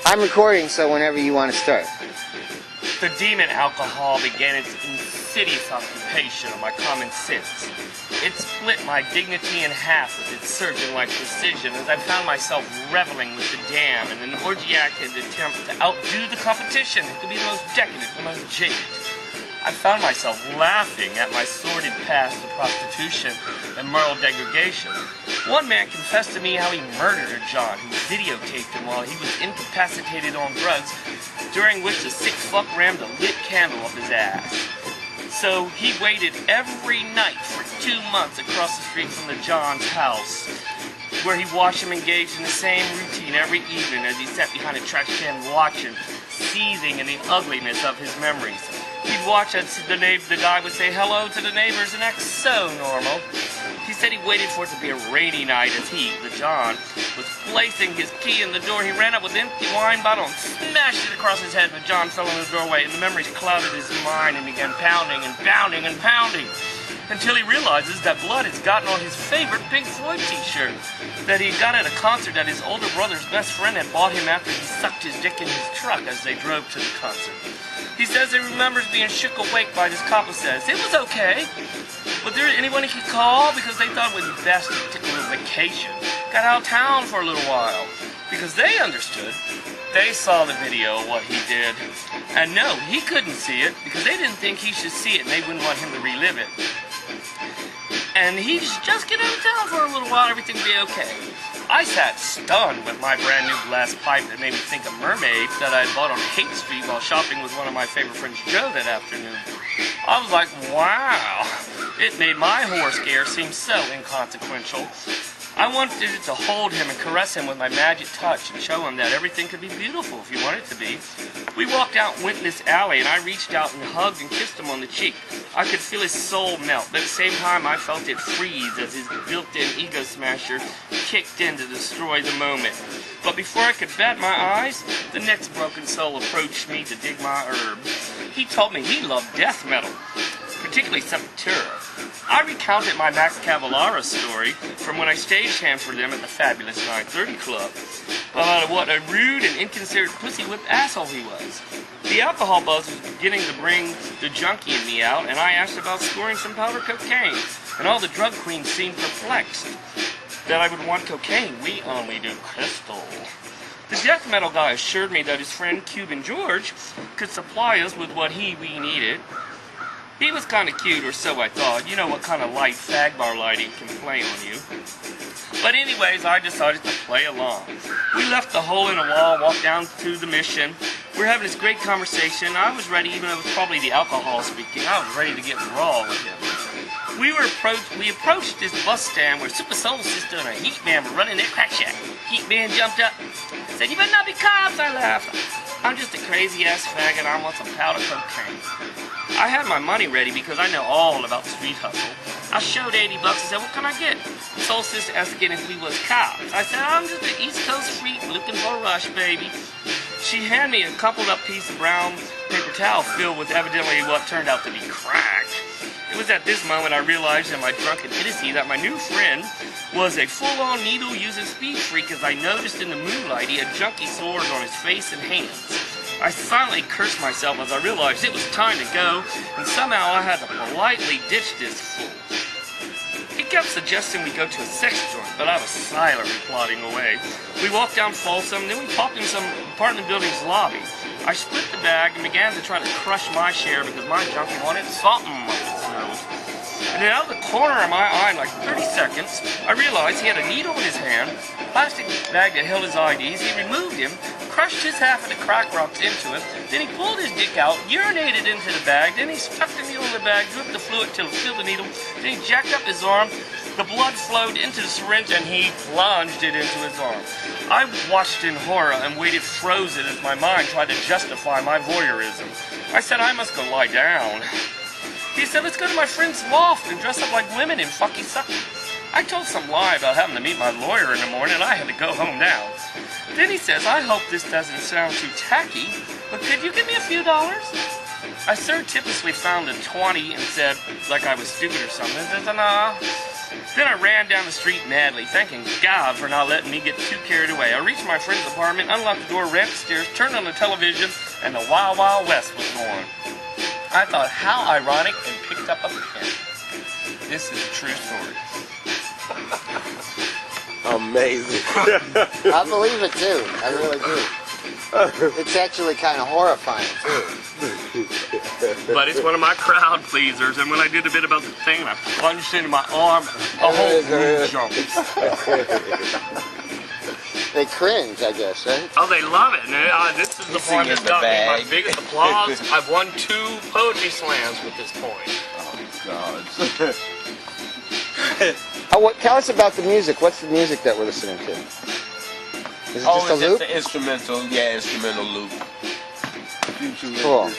I'm recording, so whenever you want to start. The demon alcohol began its insidious occupation of my common sense. It split my dignity in half with its surgeon-like precision as I found myself reveling with the dam in an orgiac attempt to outdo the competition and to be the most decadent, the most jaded. I found myself laughing at my sordid past of prostitution and moral degradation. One man confessed to me how he murdered a John who videotaped him while he was incapacitated on drugs, during which the sick fuck rammed a lit candle up his ass. So he waited every night for 2 months across the street from the John's house, where he watched him engage in the same routine every evening as he sat behind a trash can watching, seething in the ugliness of his memories. He'd watch as the guy would say hello to the neighbors and act so normal. He said he waited for it to be a rainy night as he, the John, was placing his key in the door. He ran up with an empty wine bottle and smashed it across his head, but John fell in the doorway and the memories clouded his mind and began pounding and pounding and pounding until he realizes that blood has gotten on his favorite Pink Floyd t-shirt that he got at a concert that his older brother's best friend had bought him after he sucked his dick in his truck as they drove to the concert. He says he remembers being shook awake by this couple says, "It was okay. Was there anyone he could call?" Because they thought it would be best to take a little vacation. Got out of town for a little while. Because they understood. They saw the video of what he did. And no, he couldn't see it because they didn't think he should see it and they wouldn't want him to relive it. And he should just get out of town for a little while, everything would be okay. I sat stunned with my brand new glass pipe that made me think of mermaids that I had bought on Haight Street while shopping with one of my favorite friends, Joe, that afternoon. I was like, wow. It made my horror scare seem so inconsequential. I wanted to hold him and caress him with my magic touch and show him that everything could be beautiful if you want it to be. We walked out and went in this alley, and I reached out and hugged and kissed him on the cheek. I could feel his soul melt, but at the same time I felt it freeze as his built-in ego smasher kicked in to destroy the moment. But before I could bat my eyes, the next broken soul approached me to dig my herb. He told me he loved death metal, particularly Sepultura. I recounted my Max Cavalera story from when I stagehand for them at the fabulous 930 Club about what a rude and inconsiderate pussy-whipped asshole he was. The alcohol buzz was beginning to bring the junkie in me out, and I asked about scoring some powder cocaine, and all the drug queens seemed perplexed that I would want cocaine. We only do crystal. The death metal guy assured me that his friend Cuban George could supply us with what we needed. He was kind of cute, or so I thought. You know what kind of light fag bar lighting can play on you. But anyways, I decided to play along. We left the hole in the wall, walked down to the mission. We were having this great conversation. I was ready, even though it was probably the alcohol speaking. I was ready to get raw with him. We approached this bus stand where Super Soul Sister and a Heat Man were running their crack shack. Heat Man jumped up, said, "You better not be cops," I laughed. "I'm just a crazy-ass faggot. I want some powder cocaine." I had my money ready because I know all about street hustle. I showed $80 and said, "What can I get?" Soul Sister asked again if we was cops. I said, "I'm just an East Coast freak looking for a rush, baby." She handed me a crumpled up piece of brown paper towel filled with evidently what turned out to be crack. It was at this moment I realized in my drunken idiocy that my new friend was a full-on needle-using speed freak, as I noticed in the moonlight he had junkie sores on his face and hands. I silently cursed myself as I realized it was time to go, and somehow I had to politely ditch this fool. He kept suggesting we go to a sex joint, but I was silently plodding away. We walked down Folsom, then we popped in some apartment building's lobby. I split the bag and began to try to crush my share because my junkie wanted something on his nose. And then out of the corner of my eye, in like 30 seconds, I realized he had a needle in his hand, a plastic bag that held his IDs. He removed him, crushed his half of the crack rocks into it, then he pulled his dick out, urinated into the bag, then he stuck the needle in the bag, dripped the fluid till it filled the needle, then he jacked up his arm, the blood flowed into the syringe, and he plunged it into his arm. I watched in horror and waited frozen as my mind tried to justify my voyeurism. I said, "I must go lie down." He said, "Let's go to my friend's loft and dress up like women and fucky sucky." I told some lie about having to meet my lawyer in the morning, and I had to go home now. Then he says, "I hope this doesn't sound too tacky, but could you give me a few dollars?" I surreptitiously found a 20 and said, like I was stupid or something, "Nah." Then I ran down the street madly, thanking God for not letting me get too carried away. I reached my friend's apartment, unlocked the door, ran upstairs, turned on the television, and the Wild Wild West was on. I thought, how ironic, and picked up a pen. This is a true story. Amazing. I believe it too. I really do. It's actually kind of horrifying too. But it's one of my crowd pleasers, and when I did a bit about the thing, I plunged into my arm, a whole group jumps. They cringe, I guess, right? Oh, they love it. And, this is the part that's got me my biggest applause. I've won 2 poetry slams with this poem. Oh, God. Tell us about the music. What's the music that we're listening to? Is it just a it's loop? just an instrumental, instrumental loop. Cool.